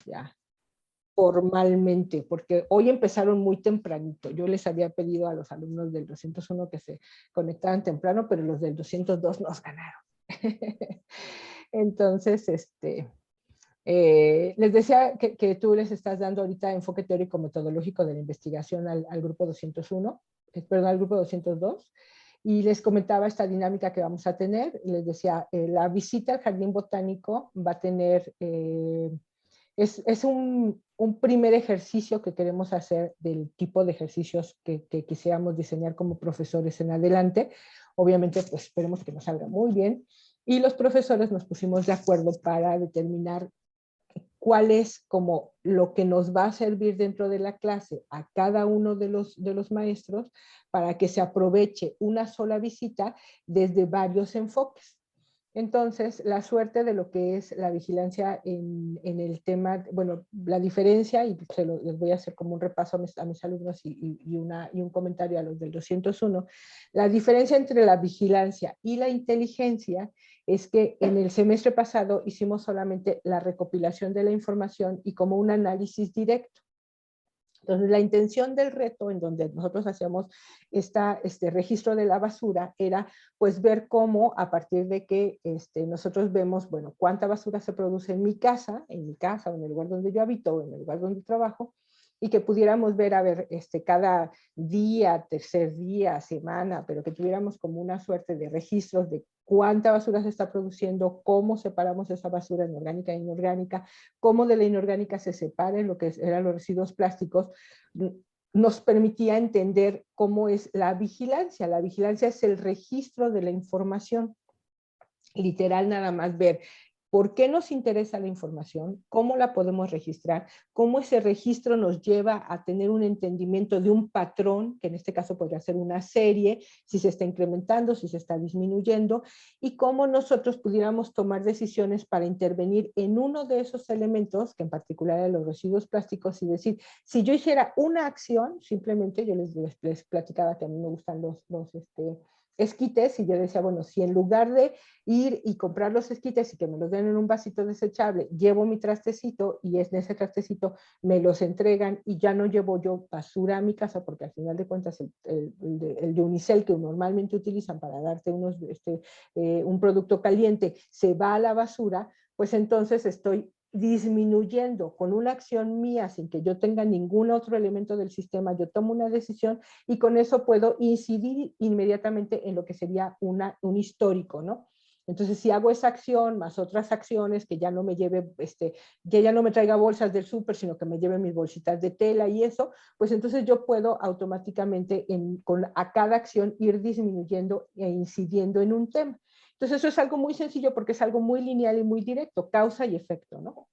ya formalmente, porque hoy empezaron muy tempranito. Yo les había pedido a los alumnos del 201 que se conectaran temprano, pero los del 202 nos ganaron. Entonces, les decía que tú les estás dando ahorita enfoque teórico metodológico de la investigación al grupo 201, perdón, al grupo 202, y les comentaba esta dinámica que vamos a tener. Les decía, la visita al jardín botánico va a tener, es un primer ejercicio que queremos hacer del tipo de ejercicios que quisiéramos diseñar como profesores en adelante. Obviamente, pues esperemos que nos salga muy bien. Y los profesores nos pusimos de acuerdo para determinar cuál es como lo que nos va a servir dentro de la clase a cada uno de los maestros para que se aproveche una sola visita desde varios enfoques. Entonces, la suerte de lo que es la vigilancia en el tema, bueno, la diferencia, y les voy a hacer como un repaso a mis alumnos y un comentario a los del 201, la diferencia entre la vigilancia y la inteligencia es que en el semestre pasado hicimos solamente la recopilación de la información y como un análisis directo. Entonces, la intención del reto, en donde nosotros hacíamos este registro de la basura, era pues ver cómo a partir de que nosotros vemos, bueno, cuánta basura se produce en mi casa, o en el lugar donde yo habito, o en el lugar donde trabajo, y que pudiéramos ver, a ver, cada día, tercer día, semana, pero que tuviéramos como una suerte de registros de cuánta basura se está produciendo, cómo separamos esa basura en orgánica e inorgánica, cómo de la inorgánica se separen lo que eran los residuos plásticos, nos permitía entender cómo es la vigilancia. La vigilancia es el registro de la información. Literal, nada más ver por qué nos interesa la información, cómo la podemos registrar, cómo ese registro nos lleva a tener un entendimiento de un patrón, que en este caso podría ser una serie, si se está incrementando, si se está disminuyendo, y cómo nosotros pudiéramos tomar decisiones para intervenir en uno de esos elementos, que en particular eran los residuos plásticos, y decir, si yo hiciera una acción, simplemente yo les platicaba que a mí me gustan los esquites, y yo decía, bueno, si en lugar de ir y comprar los esquites y que me los den en un vasito desechable, llevo mi trastecito y en ese trastecito me los entregan y ya no llevo yo basura a mi casa, porque al final de cuentas el de unicel que normalmente utilizan para darte un producto caliente se va a la basura, pues entonces estoy disminuyendo con una acción mía sin que yo tenga ningún otro elemento del sistema, yo tomo una decisión y con eso puedo incidir inmediatamente en lo que sería un histórico, ¿no? Entonces, si hago esa acción más otras acciones que ya no me lleve, que ya no me traiga bolsas del súper, sino que me lleve mis bolsitas de tela y eso, pues entonces yo puedo automáticamente a cada acción ir disminuyendo e incidiendo en un tema. Entonces, eso es algo muy sencillo porque es algo muy lineal y muy directo, causa y efecto, ¿no?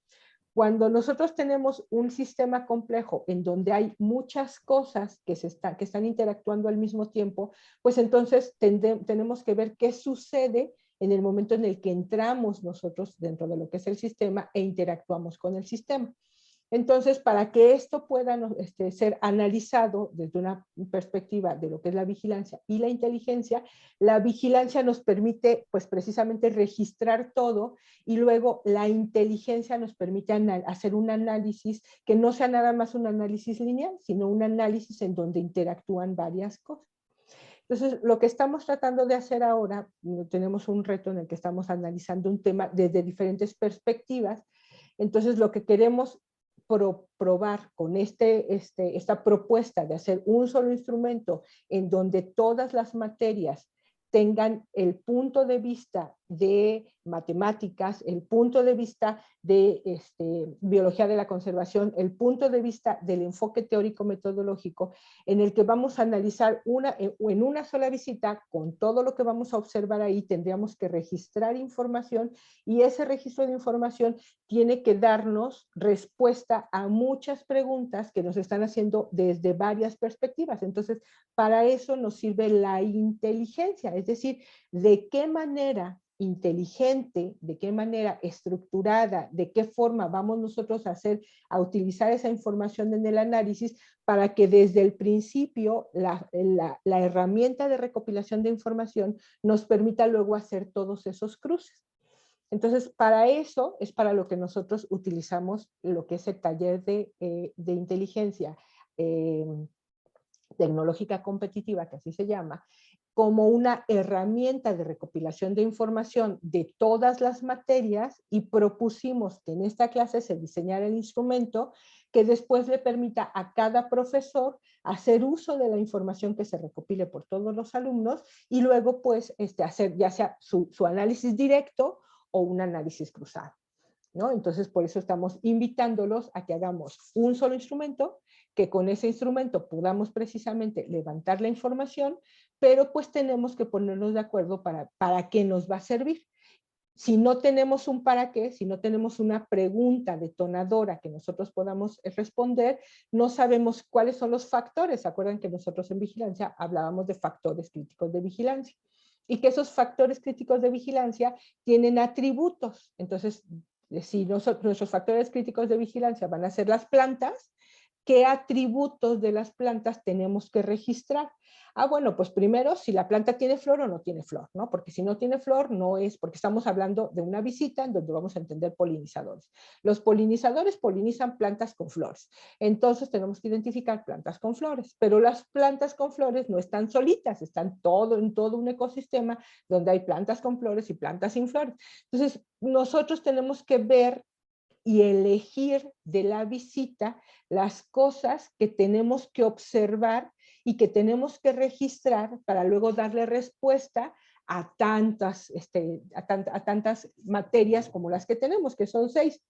Cuando nosotros tenemos un sistema complejo en donde hay muchas cosas que están interactuando al mismo tiempo, pues entonces tenemos que ver qué sucede en el momento en el que entramos nosotros dentro de lo que es el sistema e interactuamos con el sistema. Entonces, para que esto pueda ser analizado desde una perspectiva de lo que es la vigilancia y la vigilancia nos permite, pues precisamente registrar todo y luego la inteligencia nos permite hacer un análisis que no sea nada más un análisis lineal, sino un análisis en donde interactúan varias cosas. Entonces, lo que estamos tratando de hacer ahora, tenemos un reto en el que estamos analizando un tema desde diferentes perspectivas. Entonces, lo que queremos probar con esta propuesta de hacer un solo instrumento en donde todas las materias tengan el punto de vista de matemáticas, el punto de vista de biología de la conservación, el punto de vista del enfoque teórico metodológico, en el que vamos a analizar en una sola visita, con todo lo que vamos a observar ahí, tendríamos que registrar información y ese registro de información tiene que darnos respuesta a muchas preguntas que nos están haciendo desde varias perspectivas. Entonces, para eso nos sirve la inteligencia, es decir, de qué manera inteligente, de qué manera estructurada, de qué forma vamos nosotros a utilizar esa información en el análisis para que desde el principio la herramienta de recopilación de información nos permita luego hacer todos esos cruces. Entonces, para eso es para lo que nosotros utilizamos lo que es el taller de inteligencia tecnológica competitiva, que así se llama, como una herramienta de recopilación de información de todas las materias, y propusimos que en esta clase se diseñara el instrumento que después le permita a cada profesor hacer uso de la información que se recopile por todos los alumnos y luego pues hacer ya sea su análisis directo o un análisis cruzado, ¿no? Entonces, por eso estamos invitándolos a que hagamos un solo instrumento, que con ese instrumento podamos precisamente levantar la información, pero pues tenemos que ponernos de acuerdo para qué nos va a servir. Si no tenemos un para qué, si no tenemos una pregunta detonadora que nosotros podamos responder, no sabemos cuáles son los factores. ¿Se acuerdan que nosotros en vigilancia hablábamos de factores críticos de vigilancia? Y que esos factores críticos de vigilancia tienen atributos. Entonces, si nuestros factores críticos de vigilancia van a ser las plantas, ¿qué atributos de las plantas tenemos que registrar? Ah, bueno, pues primero, si la planta tiene flor o no tiene flor, ¿no? Porque si no tiene flor, no es, porque estamos hablando de una visita en donde vamos a entender polinizadores. Los polinizadores polinizan plantas con flores. Entonces tenemos que identificar plantas con flores, pero las plantas con flores no están solitas, están en todo un ecosistema donde hay plantas con flores y plantas sin flores. Entonces, nosotros tenemos que ver y elegir de la visita las cosas que tenemos que observar y que tenemos que registrar para luego darle respuesta a tantas materias como las que tenemos, que son 6.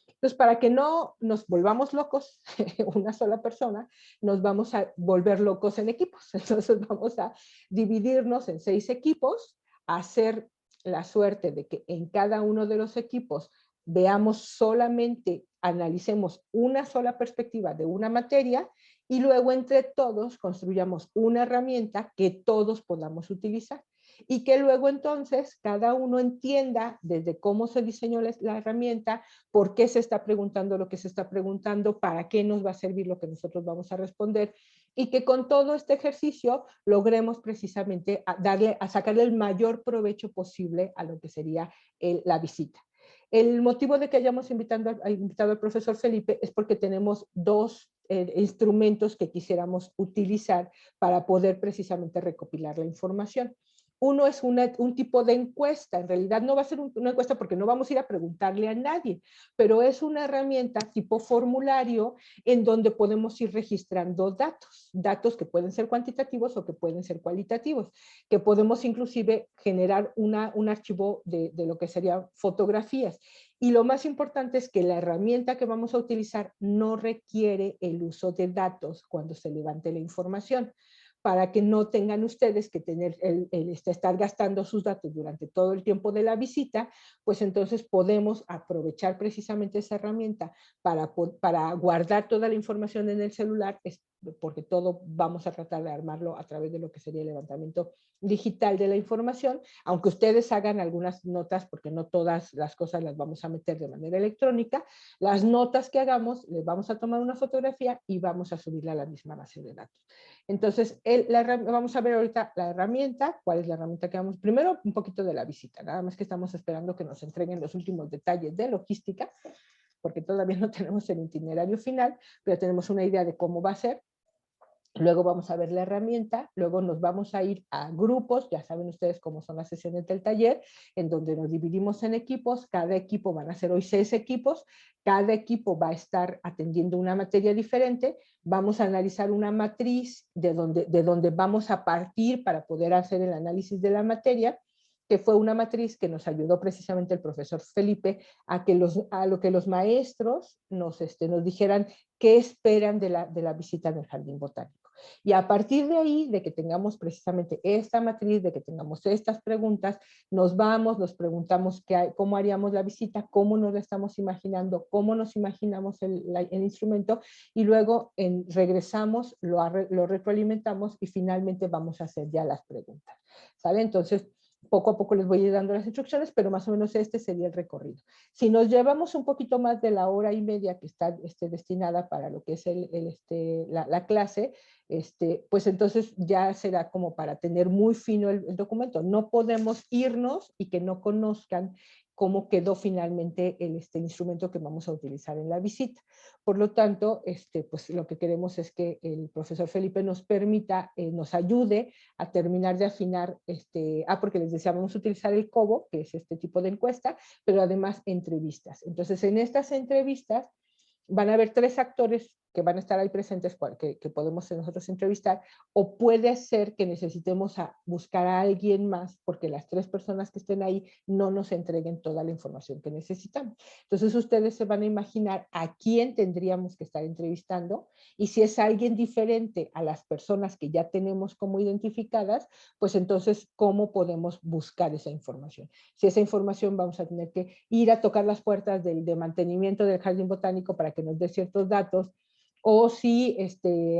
Entonces, para que no nos volvamos locos, una sola persona, nos vamos a volver locos en equipos. Entonces, vamos a dividirnos en 6 equipos, a hacer la suerte de que en cada uno de los equipos veamos solamente, analicemos una sola perspectiva de una materia y luego entre todos construyamos una herramienta que todos podamos utilizar y que luego entonces cada uno entienda desde cómo se diseñó la herramienta, por qué se está preguntando lo que se está preguntando, para qué nos va a servir lo que nosotros vamos a responder y que con todo este ejercicio logremos precisamente a sacarle el mayor provecho posible a lo que sería la visita. El motivo de que hayamos invitado al profesor Felipe es porque tenemos 2 instrumentos que quisiéramos utilizar para poder precisamente recopilar la información. Uno es un tipo de encuesta, en realidad no va a ser una encuesta porque no vamos a ir a preguntarle a nadie, pero es una herramienta tipo formulario en donde podemos ir registrando datos que pueden ser cuantitativos o que pueden ser cualitativos, que podemos inclusive generar un archivo de lo que serían fotografías. Y lo más importante es que la herramienta que vamos a utilizar no requiere el uso de datos cuando se levante la información, para que no tengan ustedes que tener estar gastando sus datos durante todo el tiempo de la visita, pues entonces podemos aprovechar precisamente esa herramienta para guardar toda la información en el celular, porque todo vamos a tratar de armarlo a través de lo que sería el levantamiento digital de la información, aunque ustedes hagan algunas notas, porque no todas las cosas las vamos a meter de manera electrónica, las notas que hagamos, les vamos a tomar una fotografía y vamos a subirla a la misma base de datos. Entonces, vamos a ver ahorita la herramienta, cuál es la herramienta que vamos. Primero, un poquito de la visita, nada más que estamos esperando que nos entreguen los últimos detalles de logística, porque todavía no tenemos el itinerario final, pero tenemos una idea de cómo va a ser. Luego vamos a ver la herramienta, luego nos vamos a ir a grupos, ya saben ustedes cómo son las sesiones del taller, en donde nos dividimos en equipos, cada equipo van a ser hoy 6 equipos, cada equipo va a estar atendiendo una materia diferente, vamos a analizar una matriz de donde vamos a partir para poder hacer el análisis de la materia, que fue una matriz que nos ayudó precisamente el profesor Felipe a lo que los maestros nos dijeran qué esperan de la visita del jardín botánico. Y a partir de ahí, de que tengamos precisamente esta matriz, de que tengamos estas preguntas, nos preguntamos cómo haríamos la visita, cómo nos la estamos imaginando, cómo nos imaginamos el instrumento, y luego regresamos, lo retroalimentamos y finalmente vamos a hacer ya las preguntas. ¿Sale? Entonces, poco a poco les voy a ir dando las instrucciones, pero más o menos este sería el recorrido. Si nos llevamos un poquito más de la hora y media que está destinada para lo que es la clase, pues entonces ya será como para tener muy fino el documento. No podemos irnos y que no conozcan cómo quedó finalmente el instrumento que vamos a utilizar en la visita. Por lo tanto, pues lo que queremos es que el profesor Felipe nos permita, nos ayude a terminar de afinar, porque les decía, vamos a utilizar el COBO, que es este tipo de encuesta, pero además entrevistas. Entonces, en estas entrevistas van a haber 3 actores que van a estar ahí presentes que podemos nosotros entrevistar, o puede ser que necesitemos buscar a alguien más porque las 3 personas que estén ahí no nos entreguen toda la información que necesitamos. Entonces ustedes se van a imaginar a quién tendríamos que estar entrevistando, y si es alguien diferente a las personas que ya tenemos como identificadas, pues entonces cómo podemos buscar esa información. Si esa información vamos a tener que ir a tocar las puertas de mantenimiento del jardín botánico para que nos dé ciertos datos, o si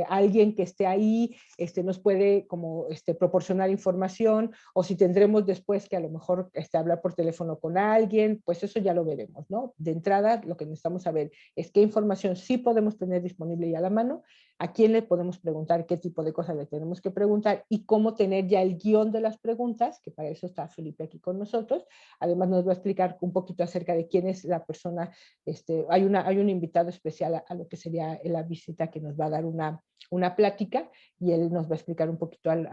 alguien que esté ahí nos puede como proporcionar información, o si tendremos después que a lo mejor hablar por teléfono con alguien, pues eso ya lo veremos, ¿no? De entrada, lo que necesitamos saber es qué información sí podemos tener disponible y a la mano, a quién le podemos preguntar, qué tipo de cosas le tenemos que preguntar, y cómo tener ya el guión de las preguntas, que para eso está Felipe aquí con nosotros. Además nos va a explicar un poquito acerca de quién es la persona. Hay un invitado especial a lo que sería la visita, que nos va a dar una plática, y él nos va a explicar un poquito al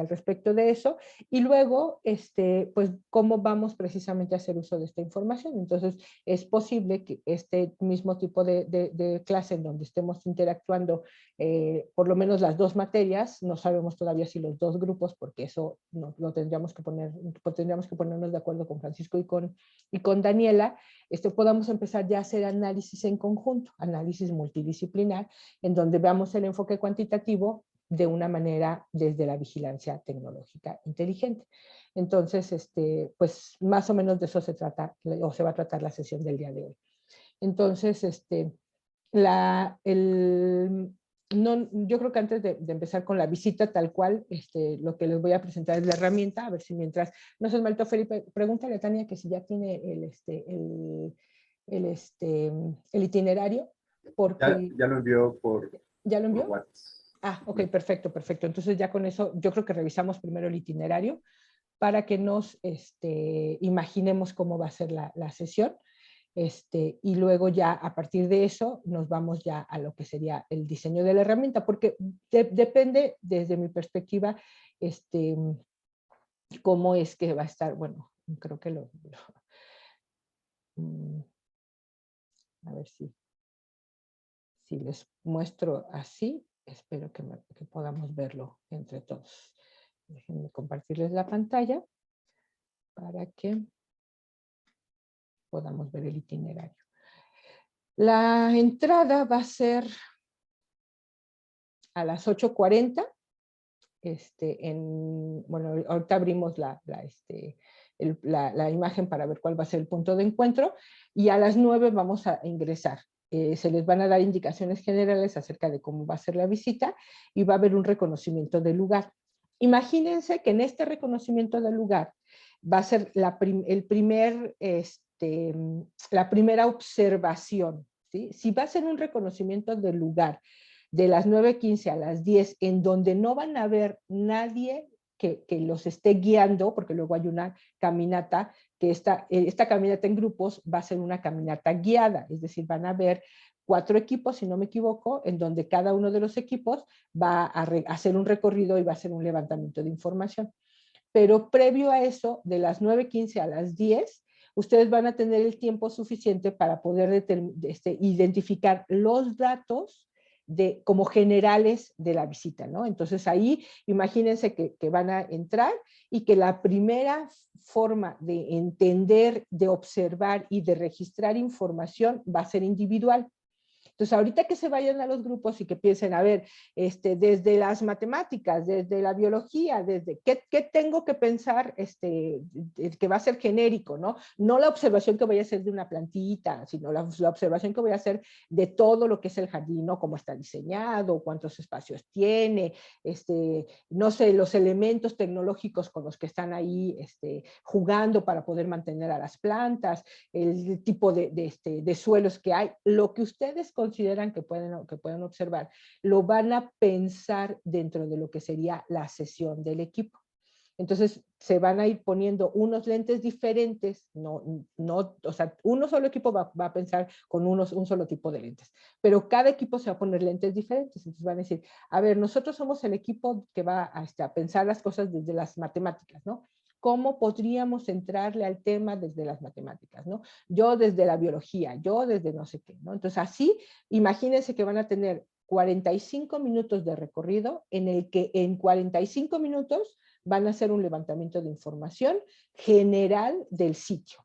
respecto de eso, y luego pues cómo vamos precisamente a hacer uso de esta información. Entonces es posible que este mismo tipo de clase en donde estemos interactuando por lo menos las 2 materias, no sabemos todavía si los 2 grupos, porque eso lo tendríamos que ponernos de acuerdo con Francisco y con Daniela, podamos empezar ya a hacer análisis en conjunto, análisis multidisciplinar, en donde veamos el enfoque cuantitativo de una manera desde la vigilancia tecnológica inteligente. Entonces, pues más o menos de eso se trata, o se va a tratar la sesión del día de hoy. Entonces, no, yo creo que antes de empezar con la visita tal cual, lo que les voy a presentar es la herramienta, a ver si mientras no se me Felipe, pregúntale a Tania que si ya tiene el itinerario, porque... Ya lo envió ¿Ya lo por envió? WhatsApp. Ah, ok, perfecto, perfecto. Entonces ya con eso, yo creo que revisamos primero el itinerario para que nos imaginemos cómo va a ser la sesión. Y luego ya a partir de eso nos vamos ya a lo que sería el diseño de la herramienta, porque depende desde mi perspectiva cómo es que va a estar. Bueno, creo que a ver si les muestro así, espero que podamos verlo entre todos. Déjenme compartirles la pantalla para que podamos ver el itinerario. La entrada va a ser a las 8:40. Bueno, ahorita abrimos la imagen para ver cuál va a ser el punto de encuentro, y a las 9 vamos a ingresar. Se les van a dar indicaciones generales acerca de cómo va a ser la visita, y va a haber un reconocimiento del lugar. Imagínense que en este reconocimiento del lugar va a ser la primera observación, ¿sí? Si va a ser un reconocimiento del lugar de las 9:15 a las 10, en donde no van a ver nadie que los esté guiando, porque luego hay una caminata, que esta caminata en grupos va a ser una caminata guiada, es decir, van a ver 4 equipos, si no me equivoco, en donde cada uno de los equipos va a hacer un recorrido y va a hacer un levantamiento de información. Pero previo a eso, de las 9:15 a las 10, ustedes van a tener el tiempo suficiente para poder identificar los datos como generales de la visita, ¿no? Entonces ahí imagínense que van a entrar, y que la primera forma de entender, de observar y de registrar información va a ser individual. Entonces, ahorita que se vayan a los grupos y que piensen, a ver, desde las matemáticas, desde la biología, desde qué tengo que pensar, que va a ser genérico, ¿no? No la observación que voy a hacer de una plantita, sino la observación que voy a hacer de todo lo que es el jardín, ¿no? Cómo está diseñado, cuántos espacios tiene, no sé, los elementos tecnológicos con los que están ahí jugando para poder mantener a las plantas, el tipo de suelos que hay, lo que ustedes consideran que pueden observar, lo van a pensar dentro de lo que sería la sesión del equipo. Entonces se van a ir poniendo unos lentes diferentes, o sea, un solo equipo va a pensar con un solo tipo de lentes, pero cada equipo se va a poner lentes diferentes. Entonces van a decir, a ver, nosotros somos el equipo que va a pensar las cosas desde las matemáticas, ¿no? ¿Cómo podríamos entrarle al tema desde las matemáticas, ¿no? Yo desde la biología, yo desde no sé qué, ¿no? Entonces así, imagínense que van a tener 45 minutos de recorrido en el que en 45 minutos van a hacer un levantamiento de información general del sitio.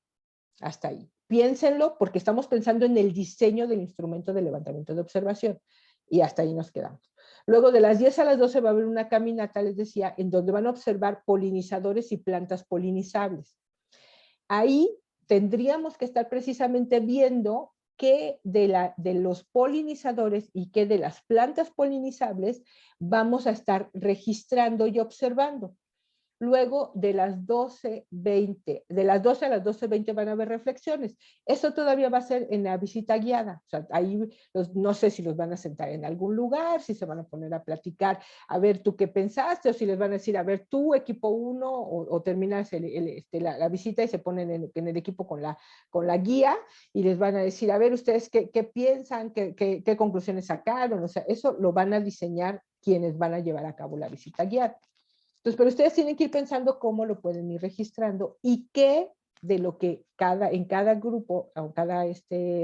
Hasta ahí. Piénsenlo porque estamos pensando en el diseño del instrumento de levantamiento de observación y hasta ahí nos quedamos. Luego de las 10 a las 12 va a haber una caminata, les decía, en donde van a observar polinizadores y plantas polinizables. Ahí tendríamos que estar precisamente viendo qué de los polinizadores y qué de las plantas polinizables vamos a estar registrando y observando. Luego de las 12:20, de las 12 a las 12:20 van a haber reflexiones. Eso todavía va a ser en la visita guiada. O sea, ahí no sé si los van a sentar en algún lugar, si se van a poner a platicar, a ver tú qué pensaste, o si les van a decir, a ver tú, equipo 1, o terminas la visita y se ponen en el equipo con la guía y les van a decir, a ver ustedes qué piensan, qué conclusiones sacaron. O sea, eso lo van a diseñar quienes van a llevar a cabo la visita guiada. Entonces, pero ustedes tienen que ir pensando cómo lo pueden ir registrando y qué de lo que en cada grupo o cada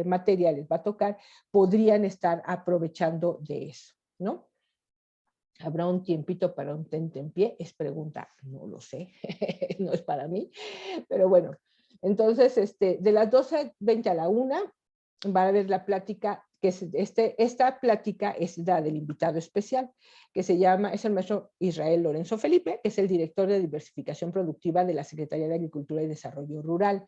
materia les va a tocar, podrían estar aprovechando de eso, ¿no? ¿Habrá un tiempito para un tentempié? Es pregunta, no lo sé, no es para mí, pero bueno. Entonces, de las 12:20 a la 1 va a haber la plática, que es esta plática es la del invitado especial, que es el maestro Israel Lorenzo Felipe, que es el director de diversificación productiva de la Secretaría de Agricultura y Desarrollo Rural.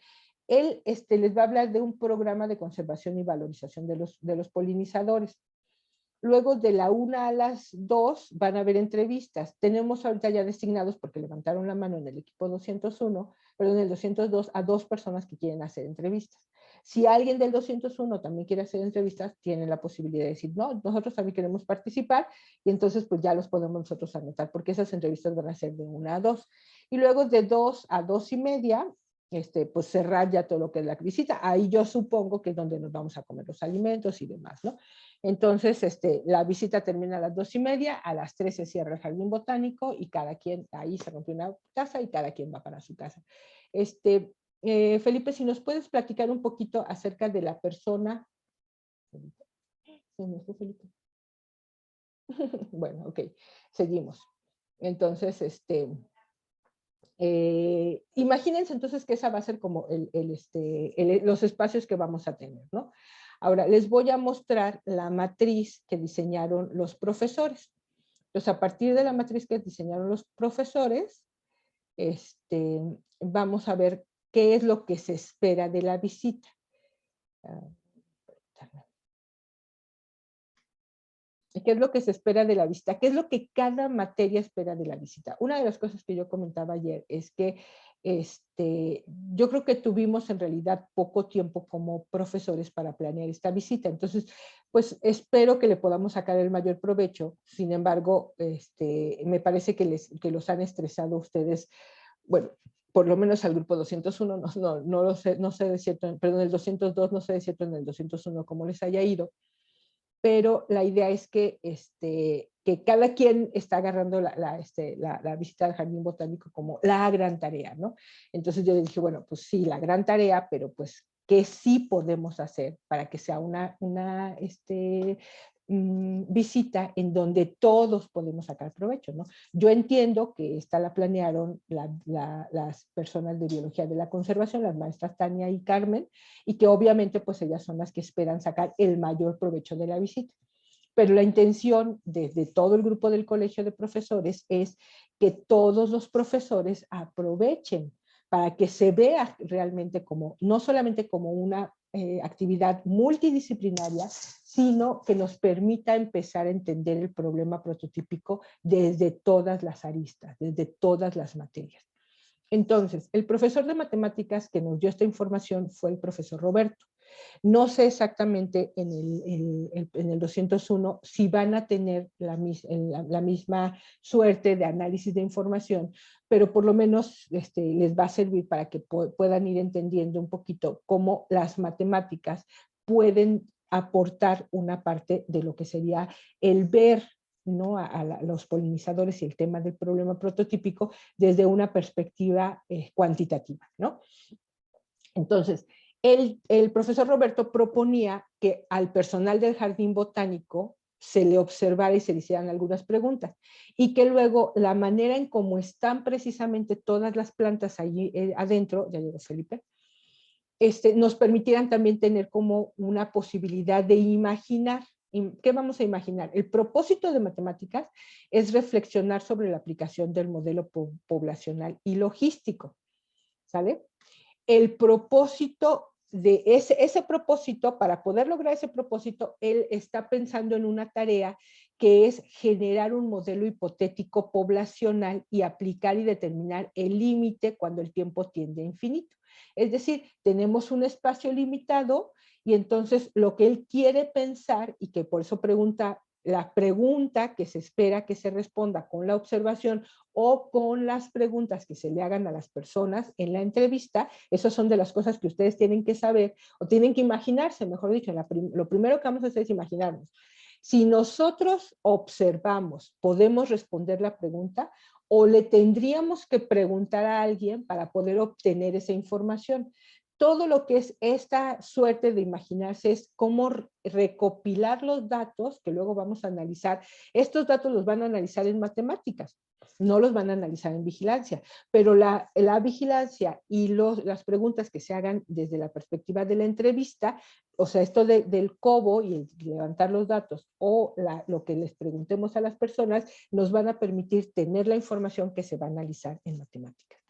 Él les va a hablar de un programa de conservación y valorización de los polinizadores. Luego de la 1 a las 2 van a haber entrevistas. Tenemos ahorita ya designados, porque levantaron la mano en el equipo 201, pero en el 202 a 2 personas que quieren hacer entrevistas. Si alguien del 201 también quiere hacer entrevistas, tienen la posibilidad de decir, no, nosotros también queremos participar, y entonces pues ya los podemos nosotros anotar, porque esas entrevistas van a ser de 1 a 2. Y luego de 2 a 2:30, pues cerrar ya todo lo que es la visita. Ahí yo supongo que es donde nos vamos a comer los alimentos y demás, ¿no? Entonces, la visita termina a las 2:30, a las 3 se cierra el jardín botánico y cada quien, ahí se rompe una casa y cada quien va para su casa. Felipe, si nos puedes platicar un poquito acerca de la persona. ¿Se me fue Felipe? Bueno, ok, seguimos. Entonces, imagínense entonces que esa va a ser como los espacios que vamos a tener, ¿no? Ahora, les voy a mostrar la matriz que diseñaron los profesores. Entonces, a partir de la matriz que diseñaron los profesores, vamos a ver qué es lo que se espera de la visita. ¿Qué es lo que se espera de la visita? ¿Qué es lo que cada materia espera de la visita? Una de las cosas que yo comentaba ayer es que yo creo que tuvimos en realidad poco tiempo como profesores para planear esta visita. Entonces, pues espero que le podamos sacar el mayor provecho. Sin embargo, me parece que los han estresado ustedes, bueno, por lo menos al grupo 201, no lo sé, no sé de cierto, perdón, el 202, no sé de cierto en el 201 cómo les haya ido, pero la idea es que cada quien está agarrando la visita al jardín botánico como la gran tarea, ¿no? Entonces yo le dije, bueno, pues sí, la gran tarea, pero pues, ¿qué sí podemos hacer para que sea una visita en donde todos podemos sacar provecho, ¿no? Yo entiendo que esta la planearon las personas de biología de la conservación, las maestras Tania y Carmen, y que obviamente pues ellas son las que esperan sacar el mayor provecho de la visita. Pero la intención de todo el grupo del colegio de profesores es que todos los profesores aprovechen para que se vea realmente como, no solamente como una actividad multidisciplinaria, sino que nos permita empezar a entender el problema prototípico desde todas las aristas, desde todas las materias. Entonces, el profesor de matemáticas que nos dio esta información fue el profesor Roberto. No sé exactamente en el 201 si van a tener la misma suerte de análisis de información, pero por lo menos les va a servir para que puedan ir entendiendo un poquito cómo las matemáticas pueden aportar una parte de lo que sería el ver, ¿no?, a los polinizadores y el tema del problema prototípico desde una perspectiva cuantitativa, ¿no? Entonces, el profesor Roberto proponía que al personal del jardín botánico se le observara y se le hicieran algunas preguntas, y que luego la manera en cómo están precisamente todas las plantas allí adentro, ya llegó Felipe, nos permitieran también tener como una posibilidad de imaginar. ¿Qué vamos a imaginar? El propósito de matemáticas es reflexionar sobre la aplicación del modelo poblacional y logístico, ¿sale? El propósito de ese propósito, para poder lograr ese propósito, él está pensando en una tarea que es generar un modelo hipotético poblacional y aplicar y determinar el límite cuando el tiempo tiende a infinito. Es decir, tenemos un espacio limitado y entonces lo que él quiere pensar, y que por eso pregunta, la pregunta que se espera que se responda con la observación o con las preguntas que se le hagan a las personas en la entrevista, esas son de las cosas que ustedes tienen que saber o tienen que imaginarse, mejor dicho, lo primero que vamos a hacer es imaginarnos. Si nosotros observamos, ¿podemos responder la pregunta o le tendríamos que preguntar a alguien para poder obtener esa información? Todo lo que es esta suerte de imaginarse es cómo recopilar los datos que luego vamos a analizar. Estos datos los van a analizar en matemáticas, no los van a analizar en vigilancia, pero la vigilancia y las preguntas que se hagan desde la perspectiva de la entrevista, o sea, esto del cobo y el levantar los datos o lo que les preguntemos a las personas, nos van a permitir tener la información que se va a analizar en matemáticas.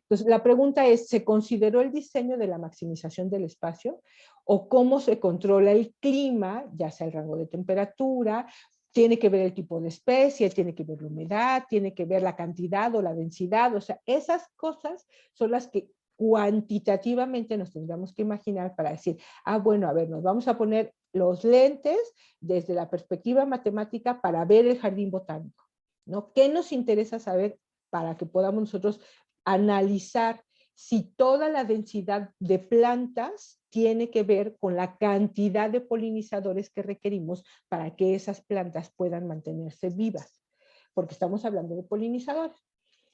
Entonces, la pregunta es, ¿se consideró el diseño de la maximización del espacio? ¿O cómo se controla el clima, ya sea el rango de temperatura? Tiene que ver el tipo de especie, tiene que ver la humedad, tiene que ver la cantidad o la densidad. O sea, esas cosas son las que cuantitativamente nos tendríamos que imaginar para decir, bueno, a ver, nos vamos a poner los lentes desde la perspectiva matemática para ver el jardín botánico, ¿no? ¿Qué nos interesa saber para que podamos nosotros analizar si toda la densidad de plantas tiene que ver con la cantidad de polinizadores que requerimos para que esas plantas puedan mantenerse vivas? Porque estamos hablando de polinizadores,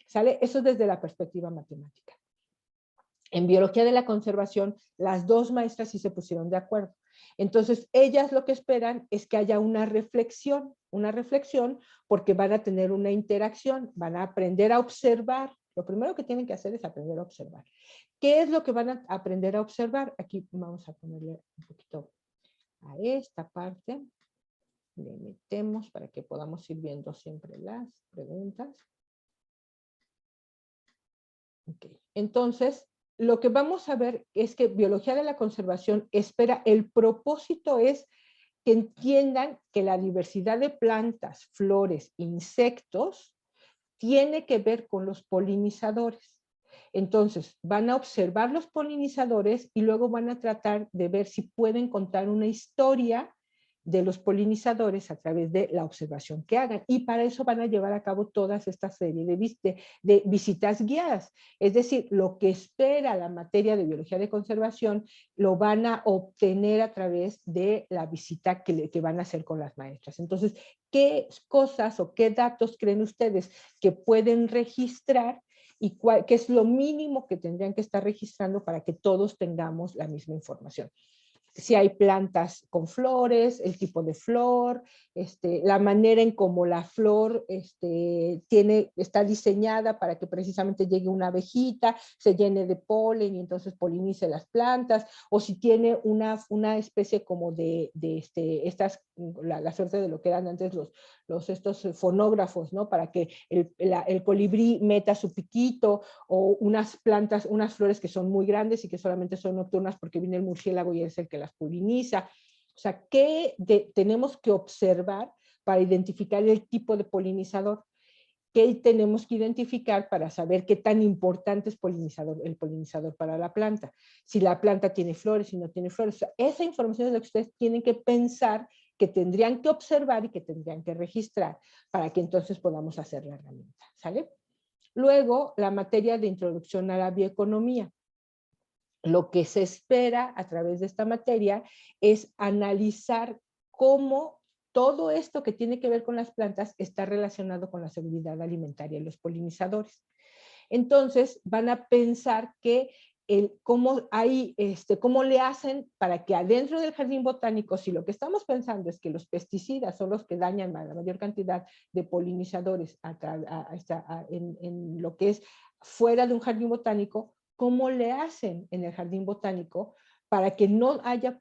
¿sale? Eso desde la perspectiva matemática. En biología de la conservación, las dos maestras sí se pusieron de acuerdo. Entonces, ellas lo que esperan es que haya una reflexión porque van a tener una interacción, van a aprender a observar. Lo primero que tienen que hacer es aprender a observar. ¿Qué es lo que van a aprender a observar? Aquí vamos a ponerle un poquito a esta parte. Le metemos para que podamos ir viendo siempre las preguntas. Okay. Entonces, lo que vamos a ver es que biología de la conservación espera, el propósito es que entiendan que la diversidad de plantas, flores, insectos, tiene que ver con los polinizadores. Entonces, van a observar los polinizadores y luego van a tratar de ver si pueden contar una historia de los polinizadores a través de la observación que hagan. Y para eso van a llevar a cabo toda esta serie de visitas guiadas. Es decir, lo que espera la materia de biología de conservación lo van a obtener a través de la visita que van a hacer con las maestras. Entonces, ¿qué cosas o qué datos creen ustedes que pueden registrar y qué es lo mínimo que tendrían que estar registrando para que todos tengamos la misma información? Si hay plantas con flores, el tipo de flor, la manera en cómo la flor está diseñada para que precisamente llegue una abejita, se llene de polen y entonces polinice las plantas, o si tiene una especie como la suerte de lo que eran antes estos fonógrafos, ¿no? Para que el colibrí meta su piquito, o unas plantas, unas flores que son muy grandes y que solamente son nocturnas porque viene el murciélago y es el que las poliniza. O sea, ¿qué tenemos que observar para identificar el tipo de polinizador? qué tenemos que identificar para saber qué tan importante es el polinizador para la planta. Si la planta tiene flores, si no tiene flores. O sea, esa información es lo que ustedes tienen que pensar, que tendrían que observar y que tendrían que registrar para que entonces podamos hacer la herramienta. ¿Sale? Luego, la materia de introducción a la bioeconomía. Lo que se espera a través de esta materia es analizar cómo todo esto que tiene que ver con las plantas está relacionado con la seguridad alimentaria y los polinizadores. Entonces van a pensar que cómo le hacen para que adentro del jardín botánico, si lo que estamos pensando es que los pesticidas son los que dañan la mayor cantidad de polinizadores en lo que es fuera de un jardín botánico, ¿cómo le hacen en el jardín botánico para que no haya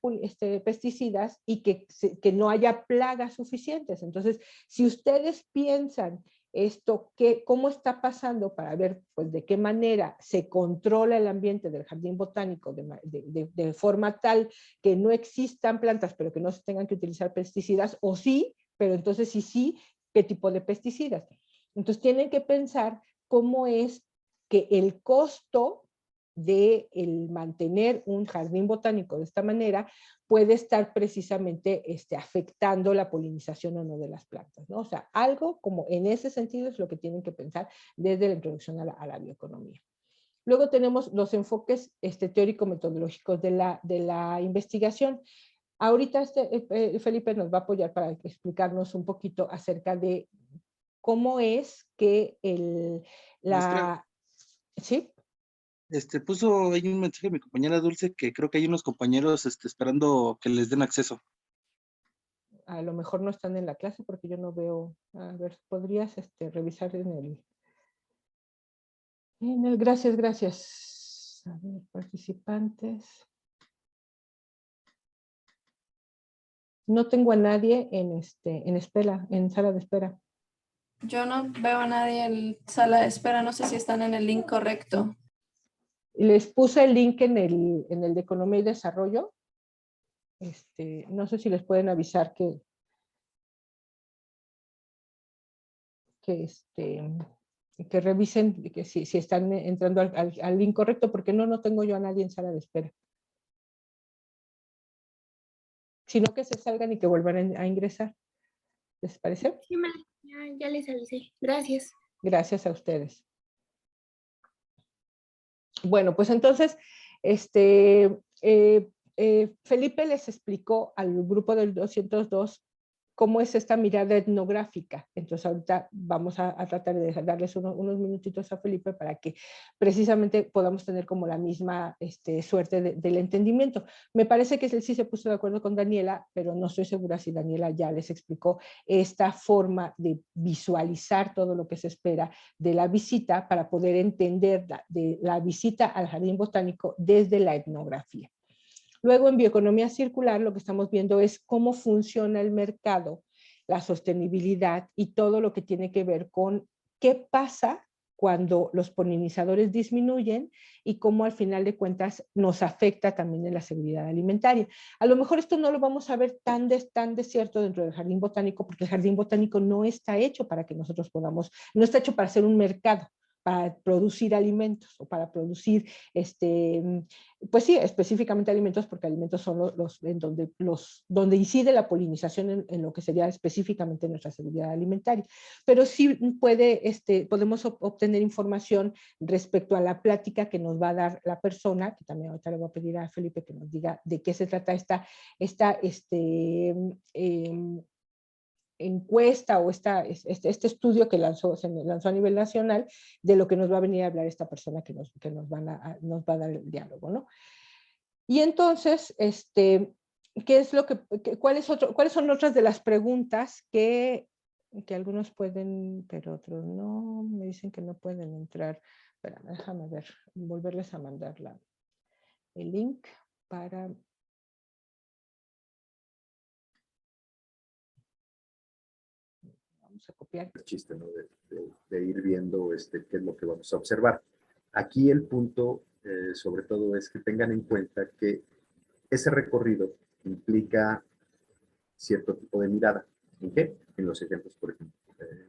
pesticidas y que no haya plagas suficientes? Entonces, si ustedes piensan esto, cómo está pasando para ver pues, de qué manera se controla el ambiente del jardín botánico de forma tal que no existan plantas, pero que no se tengan que utilizar pesticidas, o sí, pero entonces sí, ¿qué tipo de pesticidas? Entonces tienen que pensar cómo es que el costo de el mantener un jardín botánico de esta manera puede estar precisamente afectando la polinización o no de las plantas, ¿no? O sea, algo como en ese sentido es lo que tienen que pensar desde la introducción a la bioeconomía. Luego tenemos los enfoques teórico-metodológicos de la investigación. Ahorita Felipe nos va a apoyar para explicarnos un poquito acerca de cómo es que Maestra, ¿sí? puso ahí un mensaje mi compañera Dulce que creo que hay unos compañeros esperando que les den acceso. A lo mejor no están en la clase porque yo no veo. A ver, podrías revisar gracias, gracias. A ver, participantes. No tengo a nadie en espera, en sala de espera. Yo no veo a nadie en sala de espera, no sé si están en el link correcto. Les puse el link en el de Economía y Desarrollo. No sé si les pueden avisar que revisen que si están entrando al link correcto, porque no tengo yo a nadie en sala de espera. Sino que se salgan y que vuelvan a ingresar. ¿Les parece? Sí, ya les avisé. Gracias. Gracias a ustedes. Bueno, pues entonces, Felipe les explicó al grupo del 202 cómo es esta mirada etnográfica. Entonces ahorita vamos a tratar de darles unos minutitos a Felipe para que precisamente podamos tener como la misma suerte del entendimiento. Me parece que él sí se puso de acuerdo con Daniela, pero no estoy segura si Daniela ya les explicó esta forma de visualizar todo lo que se espera de la visita para poder entender de la visita al jardín botánico desde la etnografía. Luego, en bioeconomía circular, lo que estamos viendo es cómo funciona el mercado, la sostenibilidad y todo lo que tiene que ver con qué pasa cuando los polinizadores disminuyen y cómo al final de cuentas nos afecta también en la seguridad alimentaria. A lo mejor esto no lo vamos a ver tan de cierto dentro del jardín botánico, porque el jardín botánico no está hecho para que nosotros podamos, no está hecho para ser un mercado, para producir alimentos o para producir, pues sí, específicamente alimentos, porque alimentos son donde incide la polinización en lo que sería específicamente nuestra seguridad alimentaria. Pero sí podemos obtener información respecto a la plática que nos va a dar la persona, que también ahorita le voy a pedir a Felipe que nos diga de qué se trata esta encuesta o este estudio que se lanzó a nivel nacional de lo que nos va a venir a hablar esta persona que nos va a dar el diálogo, ¿no? Y entonces, ¿qué es lo cuáles son otras de las preguntas que algunos pueden, pero otros no? Me dicen que no pueden entrar. Espérame, déjame ver, volverles a mandar el link para... Vamos a copiar. El chiste, ¿no? de ir viendo qué es lo que vamos a observar. Aquí el punto, sobre todo, es que tengan en cuenta que ese recorrido implica cierto tipo de mirada. ¿En qué? En los ejemplos, por ejemplo.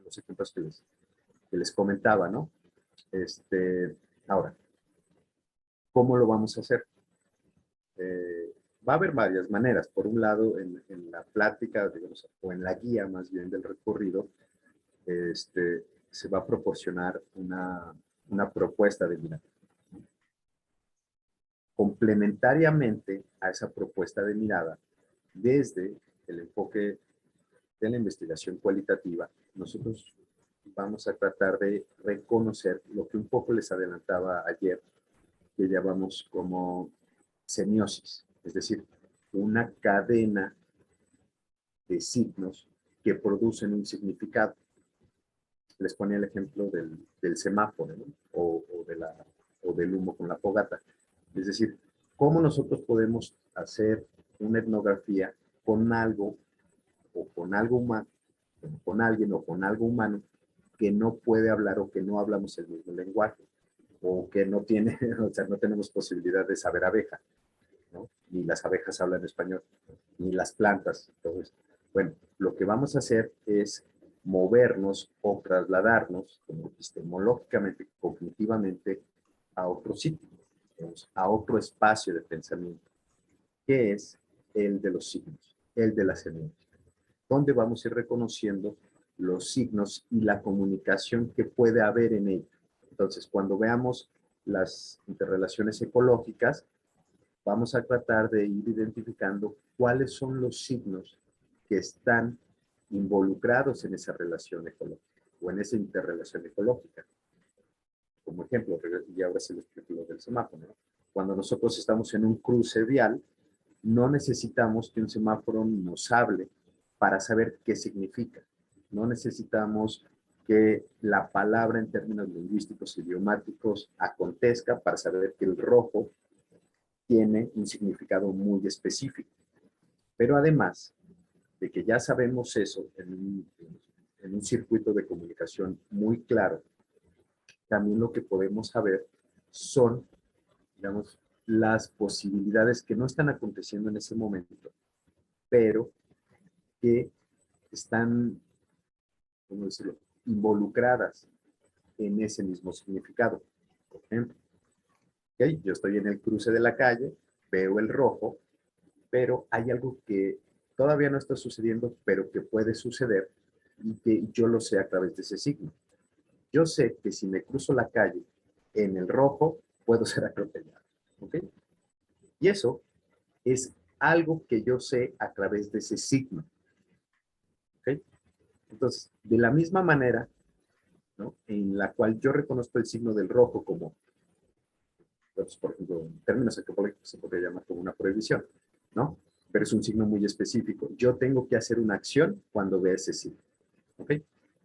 Los ejemplos que les que les comentaba, ¿no? Ahora, ¿cómo lo vamos a hacer? Va a haber varias maneras. Por un lado, en la plática, digamos, o en la guía más bien del recorrido, se va a proporcionar una propuesta de mirada. Complementariamente a esa propuesta de mirada, desde el enfoque de la investigación cualitativa, nosotros vamos a tratar de reconocer lo que un poco les adelantaba ayer, que llamamos como semiosis, es decir, una cadena de signos que producen un significado. Les ponía el ejemplo del semáforo, ¿no? o del humo con la fogata. Es decir, cómo nosotros podemos hacer una etnografía con algo o con algo humano, con alguien o con algo humano que no puede hablar o que no hablamos el mismo lenguaje o que no tiene, o sea, no tenemos posibilidad de saber abeja, ¿no? Ni las abejas hablan español, ni las plantas, todo esto. Bueno, lo que vamos a hacer es movernos o trasladarnos como epistemológicamente, cognitivamente, a otro sitio, digamos, a otro espacio de pensamiento, que es el de los signos, el de la semiótica, donde vamos a ir reconociendo los signos y la comunicación que puede haber en ellos. Entonces, cuando veamos las interrelaciones ecológicas, vamos a tratar de ir identificando cuáles son los signos que están involucrados en esa relación ecológica o en esa interrelación ecológica. Como ejemplo, y ahora se lo explico lo del semáforo, ¿no? Cuando nosotros estamos en un cruce vial, no necesitamos que un semáforo nos hable para saber qué significa. No necesitamos que la palabra en términos lingüísticos, idiomáticos, acontezca para saber que el rojo tiene un significado muy específico. Pero además de que ya sabemos eso en un circuito de comunicación muy claro, también lo que podemos saber son, digamos, las posibilidades que no están aconteciendo en ese momento, pero que están, ¿cómo decirlo?, involucradas en ese mismo significado. Por ejemplo, ¿okay? Yo estoy en el cruce de la calle, veo el rojo, pero hay algo que todavía no está sucediendo, pero que puede suceder y que yo lo sé a través de ese signo. Yo sé que si me cruzo la calle en el rojo, puedo ser atropellado. ¿Ok? Y eso es algo que yo sé a través de ese signo. ¿Ok? Entonces, de la misma manera, ¿no?, en la cual yo reconozco el signo del rojo como, pues, por ejemplo, en términos antropológicos se podría llamar como una prohibición, ¿no? Pero es un signo muy específico. Yo tengo que hacer una acción cuando vea ese signo. ¿Ok?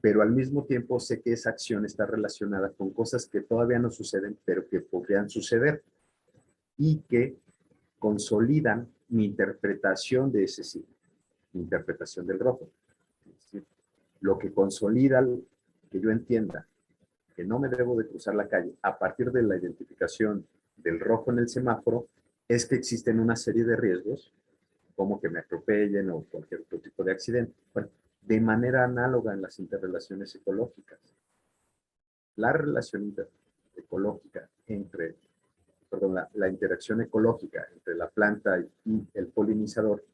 Pero al mismo tiempo sé que esa acción está relacionada con cosas que todavía no suceden, pero que podrían suceder y que consolidan mi interpretación de ese signo, mi interpretación del rojo. Es decir, lo que consolida que yo entienda que no me debo de cruzar la calle a partir de la identificación del rojo en el semáforo es que existen una serie de riesgos, como que me atropellen o cualquier otro tipo de accidente. Bueno, de manera análoga en las interrelaciones ecológicas. La relación ecológica entre, perdón, la interacción ecológica entre la planta y el polinizador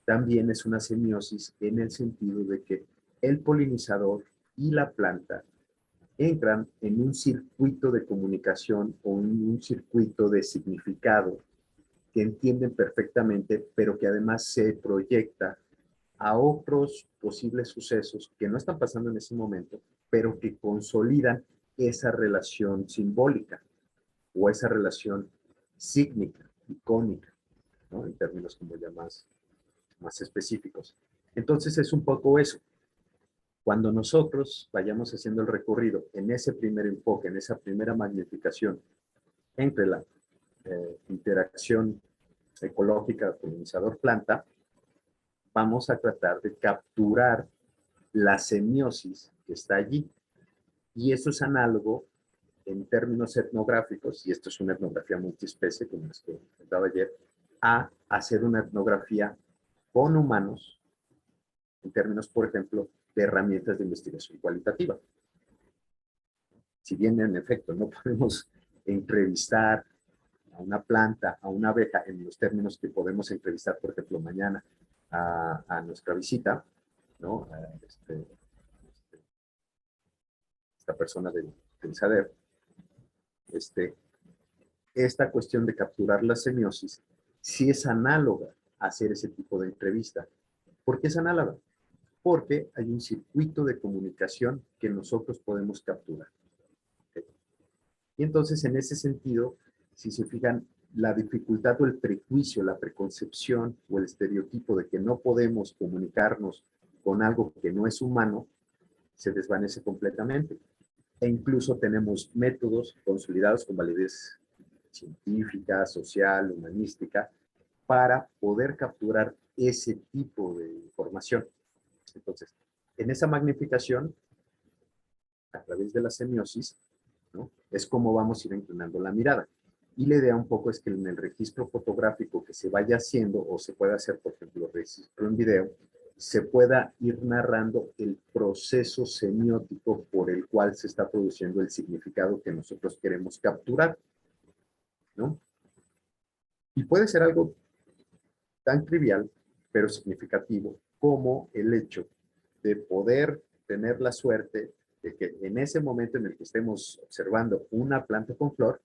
también es una semiosis en el sentido de que el polinizador y la planta entran en un circuito de comunicación o en un circuito de significado que entienden perfectamente, pero que además se proyecta a otros posibles sucesos que no están pasando en ese momento, pero que consolidan esa relación simbólica o esa relación sígnica, icónica, ¿no?, en términos como ya más específicos. Entonces es un poco eso. Cuando nosotros vayamos haciendo el recorrido en ese primer enfoque, en esa primera magnificación entre la interacción ecológica polinizador-planta, vamos a tratar de capturar la semiosis que está allí. Y eso es análogo en términos etnográficos, y esto es una etnografía multiespecie, como les comentaba ayer, a hacer una etnografía con humanos, en términos, por ejemplo, de herramientas de investigación cualitativa. si bien en efecto no podemos entrevistar a una planta, a una abeja, en los términos que podemos entrevistar, por ejemplo, mañana a nuestra visita, ¿no? Esta persona del SADER, esta cuestión de capturar la semiosis sí es análoga a hacer ese tipo de entrevista. ¿Por qué es análoga? Porque hay un circuito de comunicación que nosotros podemos capturar. ¿Okay? Y entonces, en ese sentido, si se fijan, la dificultad o el prejuicio, la preconcepción o el estereotipo de que no podemos comunicarnos con algo que no es humano, se desvanece completamente. E incluso tenemos métodos consolidados con validez científica, social, humanística, para poder capturar ese tipo de información. Entonces, en esa magnificación, a través de la semiosis, ¿no? Es como vamos a ir inclinando la mirada. Y la idea un poco es que en el registro fotográfico que se vaya haciendo, o se pueda hacer, por ejemplo, registro en video, se pueda ir narrando el proceso semiótico por el cual se está produciendo el significado que nosotros queremos capturar, ¿no? Y puede ser algo tan trivial, pero significativo, como el hecho de poder tener la suerte de que en ese momento en el que estemos observando una planta con flor,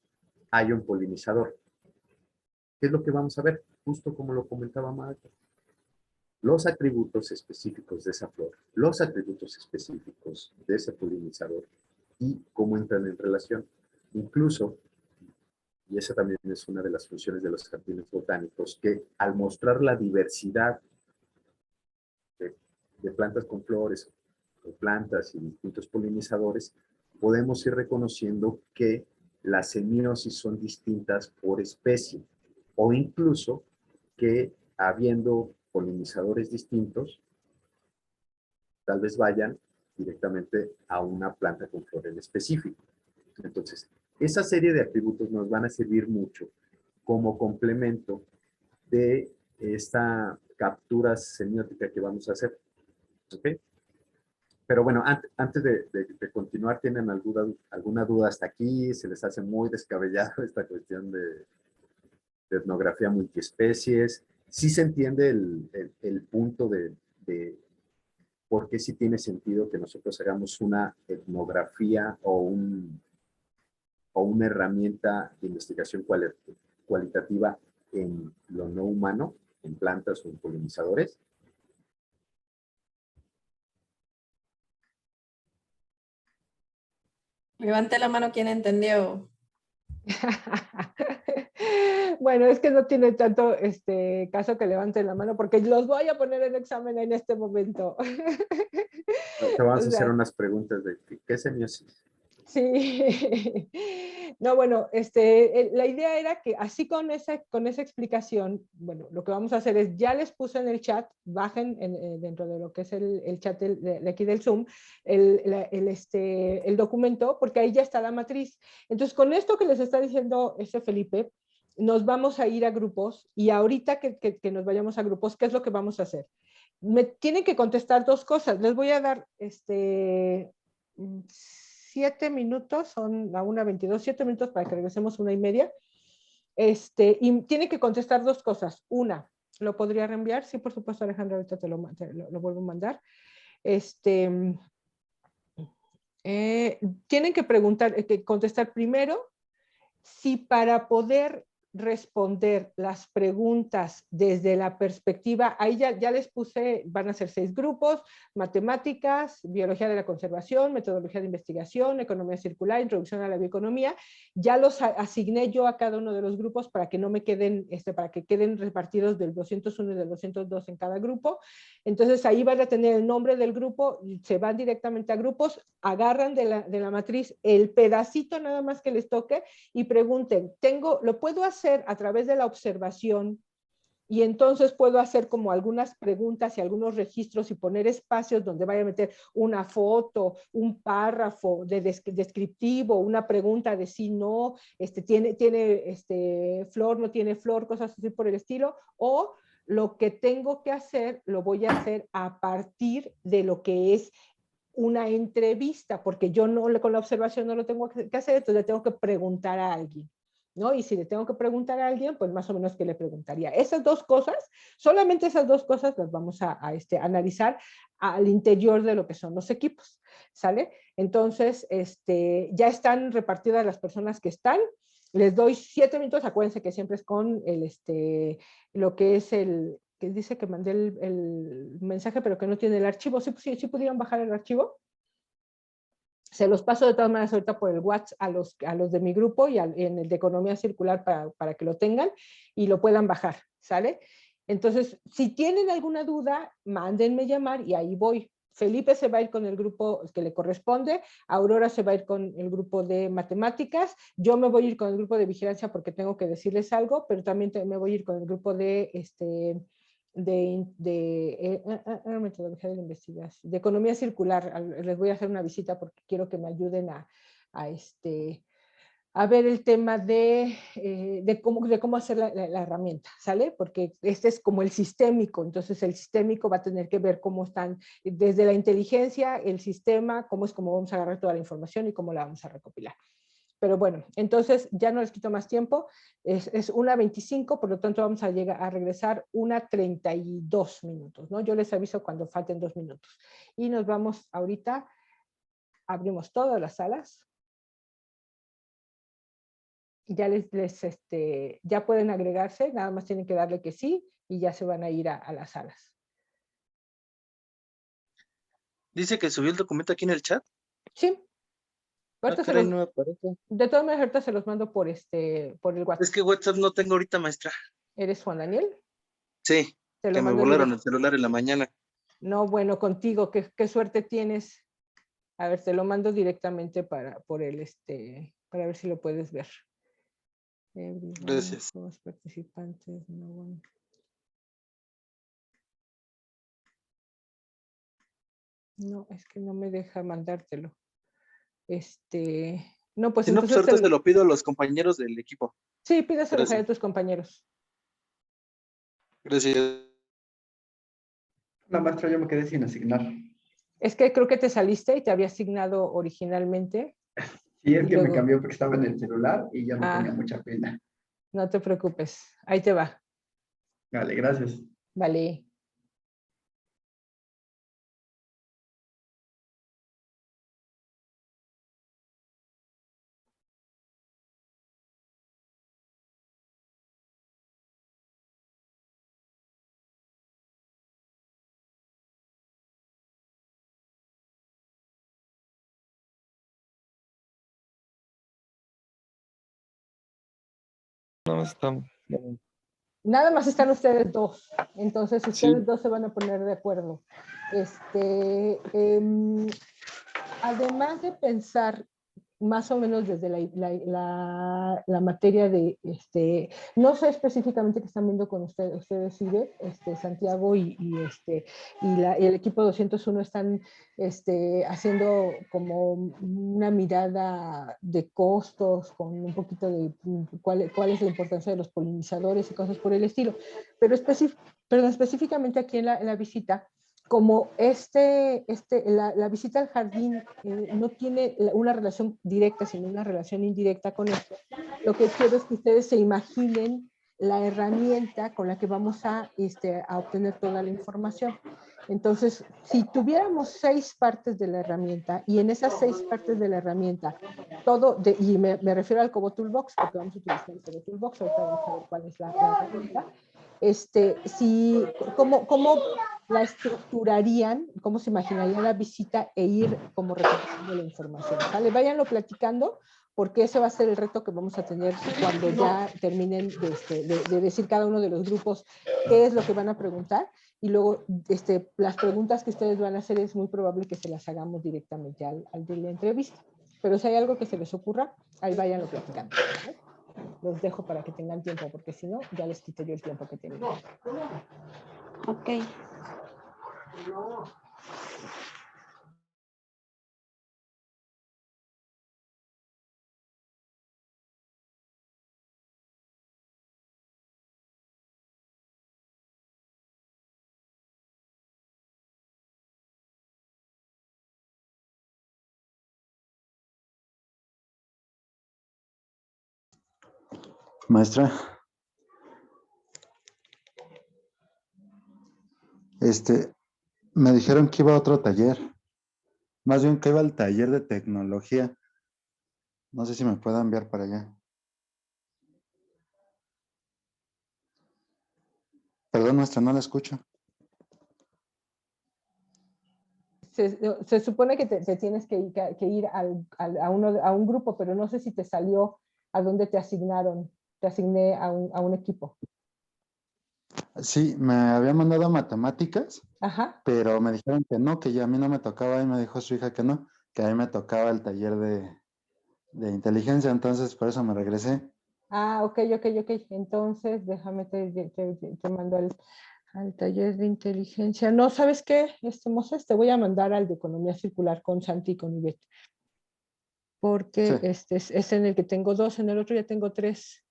haya un polinizador. ¿Qué es lo que vamos a ver? Justo como lo comentaba Marta. Los atributos específicos de esa flor, los atributos específicos de ese polinizador y cómo entran en relación. Incluso, y esa también es una de las funciones de los jardines botánicos, que al mostrar la diversidad de plantas con flores, de plantas y distintos polinizadores, podemos ir reconociendo que las semiosis son distintas por especie, o incluso que habiendo polinizadores distintos, tal vez vayan directamente a una planta con flor en específico. Entonces, esa serie de atributos nos van a servir mucho como complemento de esta captura semiótica que vamos a hacer. ¿Ok? Pero bueno, antes de continuar, ¿tienen alguna duda hasta aquí? ¿Se les hace muy descabellado esta cuestión de etnografía multiespecies? ¿Sí se entiende el punto de por qué sí tiene sentido que nosotros hagamos una etnografía o una herramienta de investigación cualitativa en lo no humano, en plantas o en polinizadores? Levante la mano quien entendió. Bueno, es que no tiene tanto caso que levanten la mano porque los voy a poner en examen en este momento. Te vamos O a sea, hacer unas preguntas de ¿qué es semiosis? sí. No, bueno, la idea era que así con esa explicación, bueno, lo que vamos a hacer es, ya les puse en el chat, bajen dentro de lo que es el chat de aquí del Zoom, el documento, porque ahí ya está la matriz. Entonces, con esto que les está diciendo Felipe, nos vamos a ir a grupos y ahorita que nos vayamos a grupos, ¿qué es lo que vamos a hacer? Me tienen que contestar dos cosas. Les voy a dar 7 minutos, son la 1:22, 7 minutos para que regresemos 1:30. Y tiene que contestar dos cosas. Una, ¿lo podría reenviar? Sí, por supuesto, Alejandro, ahorita te lo vuelvo a mandar. Tienen que contestar primero si para poder responder las preguntas desde la perspectiva, ahí ya les puse, van a ser 6 grupos: matemáticas, biología de la conservación, metodología de investigación, economía circular, introducción a la bioeconomía. Ya los asigné yo a cada uno de los grupos para que no me queden, para que queden repartidos del 201 y del 202 en cada grupo. Entonces ahí van a tener el nombre del grupo, se van directamente a grupos, agarran de la matriz el pedacito nada más que les toque y pregunten, ¿lo puedo hacer a través de la observación? Y entonces puedo hacer como algunas preguntas y algunos registros y poner espacios donde vaya a meter una foto, un párrafo descriptivo, una pregunta de sí, no, tiene flor, no tiene flor, cosas así por el estilo. O lo que tengo que hacer, lo voy a hacer a partir de lo que es una entrevista, porque yo no, con la observación no lo tengo que hacer, entonces le tengo que preguntar a alguien, ¿no? Y si le tengo que preguntar a alguien, pues más o menos qué le preguntaría. Esas dos cosas, solamente esas dos cosas las vamos a analizar al interior de lo que son los equipos, ¿sale? Entonces, ya están repartidas las personas que están. Les doy 7 minutos, acuérdense que siempre es con lo que es que dice que mandé el mensaje, pero que no tiene el archivo. ¿Sí pudieron bajar el archivo? Se los paso de todas maneras ahorita por el WhatsApp a los de mi grupo y en el de Economía Circular para que lo tengan y lo puedan bajar, ¿sale? Entonces, si tienen alguna duda, mándenme llamar y ahí voy. Felipe se va a ir con el grupo que le corresponde, Aurora se va a ir con el grupo de matemáticas, yo me voy a ir con el grupo de vigilancia porque tengo que decirles algo, pero también me voy a ir con el grupo de metodología de la investigación, de economía circular. Les voy a hacer una visita porque quiero que me ayuden a ver el tema de cómo hacer la herramienta, ¿sale? Porque este es como el sistémico, entonces el sistémico va a tener que ver cómo están, desde la inteligencia, el sistema, cómo vamos a agarrar toda la información y cómo la vamos a recopilar. Pero bueno, entonces ya no les quito más tiempo, es 1:25, por lo tanto vamos a regresar 1:32 minutos, ¿no? Yo les aviso cuando falten 2 minutos. Y nos vamos ahorita, abrimos todas las salas. Ya ya pueden agregarse, nada más tienen que darle que sí y ya se van a ir a las salas. Dice que subió el documento aquí en el chat. Sí. Ah, caray, no me aparece. De todas maneras, ahorita se los mando por el WhatsApp. Es que WhatsApp no tengo ahorita, maestra. ¿Eres Juan Daniel? Sí, Te lo que me mando volaron el celular en la mañana. No, bueno, contigo, qué suerte tienes. A ver, te lo mando directamente para ver si lo puedes ver. Gracias. Los participantes, no. No, es que no me deja mandártelo. No, pues Si no, pues entonces ahorita se lo pido a los compañeros del equipo. sí, pídeselo Gracias. a tus compañeros. Gracias. La maestra, yo me quedé sin asignar. Es que creo que te saliste y te había asignado originalmente. Sí, es Y que me luego- cambió porque estaba en el celular y ya me Ah. tenía mucha pena. No te preocupes, ahí te va. Vale, gracias. Vale. No, estamos. Nada más están ustedes dos, entonces ustedes Sí. dos se van a poner de acuerdo. Además de pensar más o menos desde la materia de, no sé específicamente qué están viendo con ustedes IBE, Santiago y el equipo 201 están haciendo como una mirada de costos, con un poquito de cuál es la importancia de los polinizadores y cosas por el estilo. Pero específicamente aquí en la visita, como la visita al jardín no tiene una relación directa, sino una relación indirecta con esto, lo que quiero es que ustedes se imaginen la herramienta con la que vamos a obtener toda la información. Entonces, si tuviéramos 6 partes de la herramienta y en esas 6 partes de la herramienta, y me refiero al Cobo Toolbox, porque vamos a utilizar el Cobo Toolbox, ahorita vamos a ver cuál es la herramienta, ¿cómo la estructurarían, cómo se imaginaría la visita e ir como recopilando la información? ¿Vale? Váyanlo platicando, porque ese va a ser el reto que vamos a tener cuando ya terminen de decir cada uno de los grupos qué es lo que van a preguntar, y luego las preguntas que ustedes van a hacer es muy probable que se las hagamos directamente al de la entrevista. Pero si hay algo que se les ocurra, ahí váyanlo platicando. ¿Vale? Los dejo para que tengan tiempo, porque si no, ya les quito yo el tiempo que tienen. Ok. Maestra, me dijeron que iba a otro taller. Más bien que iba al taller de tecnología. No sé si me pueda enviar para allá. Perdón, maestra, no la escucho. Se supone que te tienes que ir a un grupo, pero no sé si te salió a dónde te asignaron. Te asigné a un equipo. Sí, me había mandado a matemáticas, Ajá. pero me dijeron que no, que ya a mí no me tocaba y me dijo su hija que no, que a mí me tocaba el taller de inteligencia, entonces por eso me regresé. Ah, ok. Entonces, déjame, te mando al taller de inteligencia. No, ¿sabes qué, Moses? Te voy a mandar al de economía circular con Santi y con Ivette. Porque Sí. este es en el que tengo 2, en el otro ya tengo 3.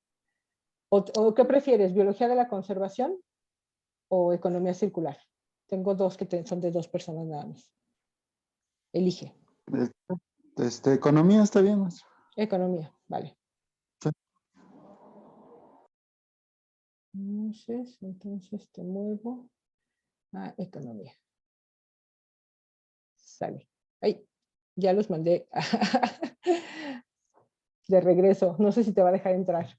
¿O qué prefieres? ¿Biología de la conservación o economía circular? Tengo 2 que son de 2 personas nada más. Elige. Economía está bien, maestra. Economía, vale. Sí. Entonces te muevo a economía. Sale. Ay, ya los mandé de regreso. No sé si te va a dejar entrar.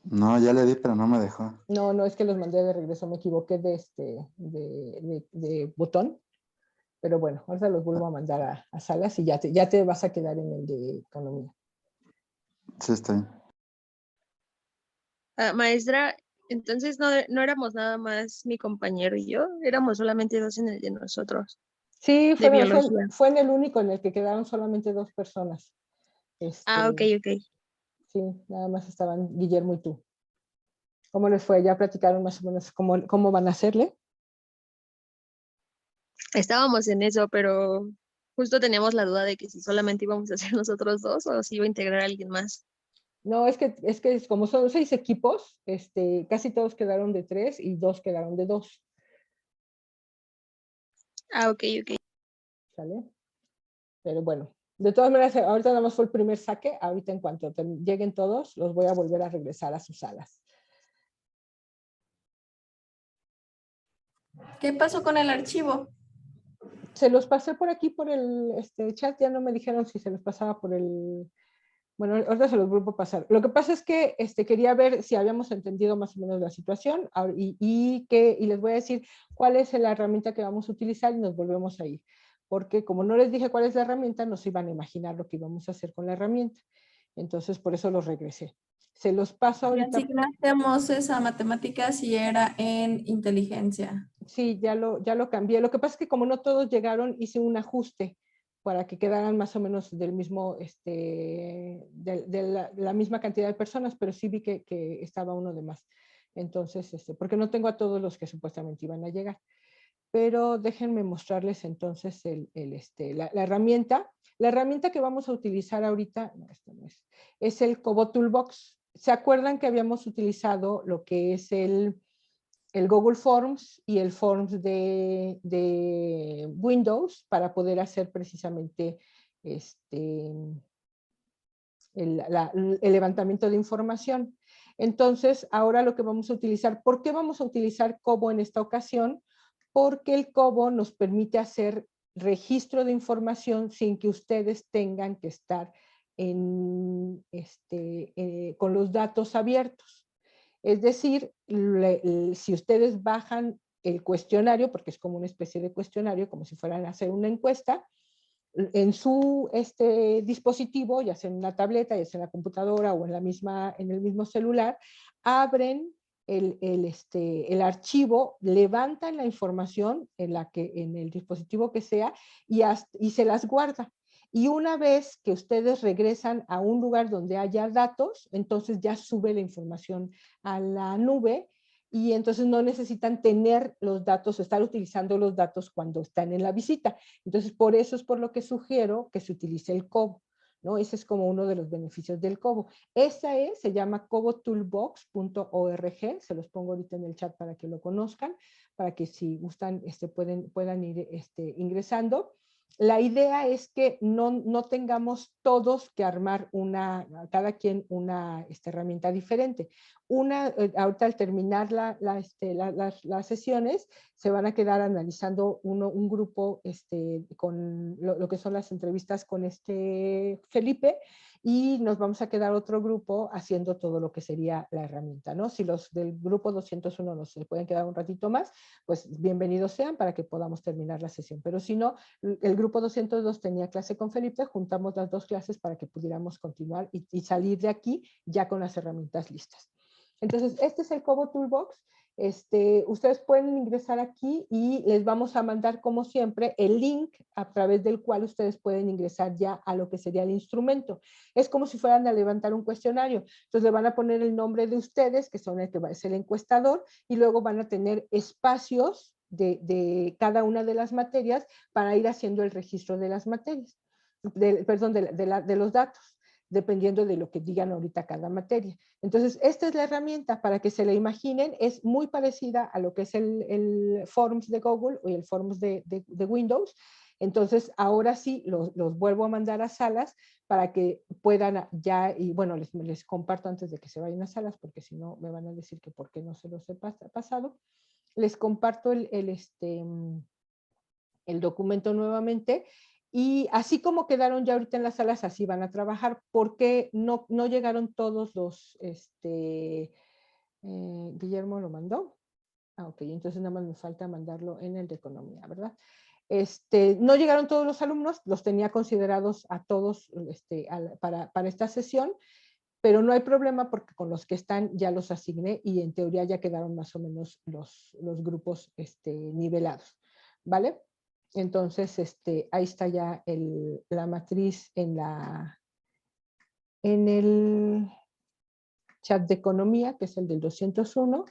No, ya le di, pero no me dejó. No, es que los mandé de regreso. Me equivoqué de botón. Pero bueno, ahora los vuelvo a mandar a salas y ya te vas a quedar en el de economía. Sí, está bien. Maestra, entonces no éramos nada más mi compañero y yo, éramos solamente 2 en el de nosotros, Sí, de biología. fue en el único en el que quedaron solamente 2 personas. Ok. Sí, nada más estaban Guillermo y tú. ¿Cómo les fue? ¿Ya platicaron más o menos cómo van a hacerle? Estábamos en eso, pero justo teníamos la duda de que si solamente íbamos a ser nosotros 2 o si iba a integrar a alguien más. No, es que como son 6 equipos, casi todos quedaron de 3 y 2 quedaron de 2. Ok. ¿Sale? Pero bueno, de todas maneras, ahorita nada más fue el primer saque. Ahorita en cuanto lleguen todos, los voy a volver a regresar a sus salas. ¿Qué pasó con el archivo? Se los pasé por aquí, por el chat. Ya no me dijeron si se los pasaba por el... Bueno, ahorita se los vuelvo a pasar. Lo que pasa es que quería ver si habíamos entendido más o menos la situación y les voy a decir cuál es la herramienta que vamos a utilizar y nos volvemos a ir. Porque como no les dije cuál es la herramienta, no se iban a imaginar lo que íbamos a hacer con la herramienta. Entonces, por eso los regresé. Se los paso ahorita. Y asignaste esa matemáticas y era en inteligencia. Sí, ya lo cambié. Lo que pasa es que como no todos llegaron, hice un ajuste para que quedaran más o menos del mismo, de la misma cantidad de personas, pero sí vi que estaba uno de más. Entonces, porque no tengo a todos los que supuestamente iban a llegar. Pero déjenme mostrarles entonces la herramienta. La herramienta que vamos a utilizar ahorita, no, esta no es el Cobo Toolbox. ¿Se acuerdan que habíamos utilizado lo que es el Google Forms y el Forms de Windows para poder hacer precisamente el levantamiento de información? Entonces, ahora lo que vamos a utilizar, ¿por qué vamos a utilizar Cobo en esta ocasión? Porque el Cobo nos permite hacer registro de información sin que ustedes tengan que estar con los datos abiertos. Es decir, si ustedes bajan el cuestionario, porque es como una especie de cuestionario, como si fueran a hacer una encuesta, en su dispositivo, ya sea en una tableta, ya sea en la computadora o en el mismo celular, abren el archivo, levantan la información en el dispositivo que sea y se las guarda. Y una vez que ustedes regresan a un lugar donde haya datos, entonces ya sube la información a la nube y entonces no necesitan tener los datos, estar utilizando los datos cuando están en la visita. Entonces, por eso es por lo que sugiero que se utilice el Cobo, ¿no? Ese es como uno de los beneficios del Cobo. Se llama cobotoolbox.org, se los pongo ahorita en el chat para que lo conozcan, para que si gustan puedan ir ingresando. La idea es que no tengamos todos que armar cada quien una herramienta diferente. Ahorita al terminar las sesiones, se van a quedar analizando un grupo con lo que son las entrevistas con Felipe, y nos vamos a quedar otro grupo haciendo todo lo que sería la herramienta, ¿no? Si los del grupo 201 nos se pueden quedar un ratito más, pues bienvenidos sean para que podamos terminar la sesión. Pero si no, el grupo 202 tenía clase con Felipe, juntamos las dos clases para que pudiéramos continuar y salir de aquí ya con las herramientas listas. Entonces, este es el Cobo Toolbox. Ustedes pueden ingresar aquí y les vamos a mandar, como siempre, el link a través del cual ustedes pueden ingresar ya a lo que sería el instrumento. Es como si fueran a levantar un cuestionario. Entonces le van a poner el nombre de ustedes, que son el que va a ser el encuestador, y luego van a tener espacios de cada una de las materias para ir haciendo el registro de las materias, de los datos, dependiendo de lo que digan ahorita cada materia. Entonces, esta es la herramienta para que se la imaginen. Es muy parecida a lo que es el Forms de Google o el Forms de Windows. Entonces, ahora sí, los vuelvo a mandar a salas para que puedan ya, y bueno, les comparto antes de que se vayan a salas, porque si no me van a decir que por qué no se los he pasado. Les comparto el documento nuevamente. Y así como quedaron ya ahorita en las salas, así van a trabajar, porque no llegaron todos los, Guillermo lo mandó. Ok, entonces nada más me falta mandarlo en el de economía, ¿verdad? No llegaron todos los alumnos, los tenía considerados a todos para esta sesión, pero no hay problema porque con los que están ya los asigné y en teoría ya quedaron más o menos los grupos nivelados, ¿vale? Entonces, ahí está ya la matriz en el chat de economía, que es el del 201,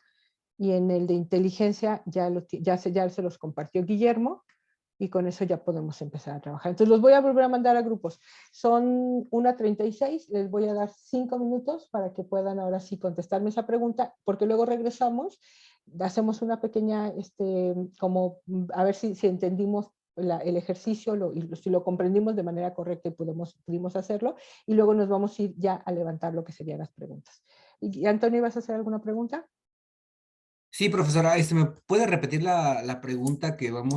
y en el de inteligencia ya se los compartió Guillermo, y con eso ya podemos empezar a trabajar. Entonces los voy a volver a mandar a grupos. Son 1:36, les voy a dar 5 minutos para que puedan ahora sí contestarme esa pregunta, porque luego regresamos, hacemos una pequeña, como a ver si entendimos el ejercicio, si lo comprendimos de manera correcta y pudimos hacerlo, y luego nos vamos a ir ya a levantar lo que serían las preguntas. Y Antonio, ¿vas a hacer alguna pregunta? Sí, profesora, ¿me puede repetir la pregunta que vamos